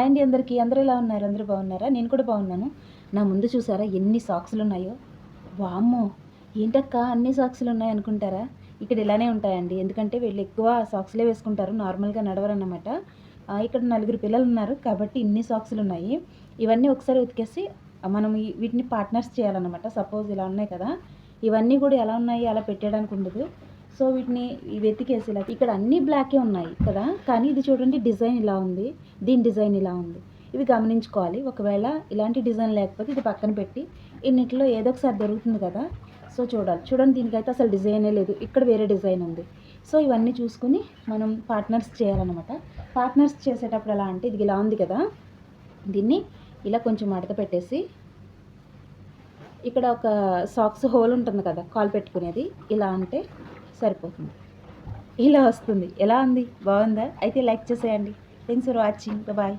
అండి అందరికీ. అందరూ ఎలా ఉన్నారు? అందరూ బాగున్నారా? నేను కూడా బాగున్నాను. నా ముందు చూసారా ఎన్ని సాక్స్‌లు ఉన్నాయో? వామ్మో! ఏంటక్క అన్ని సాక్స్‌లు ఉన్నాయి అనుకుంటారా? ఇక్కడ ఇలానే ఉంటాయండి. ఎందుకంటే వీళ్ళు ఎక్కువ సాక్స్‌లే వేసుకుంటారు. నార్మల్‌గా నడవరన్నమాట. ఇక్కడ నలుగురు పిల్లలున్నారు కాబట్టి ఇన్ని సాక్స్‌లు ఉన్నాయి. ఇవన్నీ ఒకసారి ఉతికేసి మనం వీటిని పార్ట్నర్స్ చేయాలన్నమాట. సపోజ్ ఇలా ఉన్నాయి కదా! ఇవన్నీ కూడా ఎలా ఉన్నాయి అలా పెట్టేయడానికి ఉండదు. సో వీటిని వెతికేసి ఇలా ఇక్కడ అన్ని బ్లాకే ఉన్నాయి కదా, కానీ ఇది చూడండి డిజైన్ ఇలా ఉంది, దీని డిజైన్ ఇలా ఉంది. ఇవి గమనించుకోవాలి. ఒకవేళ ఇలాంటి డిజైన్ లేకపోతే ఇది పక్కన పెట్టి ఇన్నిట్లో ఏదో ఒకసారి దొరుకుతుంది కదా, సో చూడాలి. చూడండి దీనికైతే అసలు డిజైనే లేదు, ఇక్కడ వేరే డిజైన్ ఉంది. సో ఇవన్నీ చూసుకుని మనం పార్ట్నర్స్ చేయాలన్నమాట. పార్ట్నర్స్ చేసేటప్పుడు ఎలా అంటే ఇది ఇలా ఉంది కదా, దీన్ని ఇలా కొంచెం మడత పెట్టేసి ఇక్కడ ఒక సాక్స్ హోల్ ఉంటుంది కదా కాలు పెట్టుకునేది, ఇలా అంటే సరిపోతుంది. ఇలా వస్తుంది. ఎలా ఉంది? బాగుందా? అయితే లైక్ చేసేయండి. Thanks for watching. బాయ్.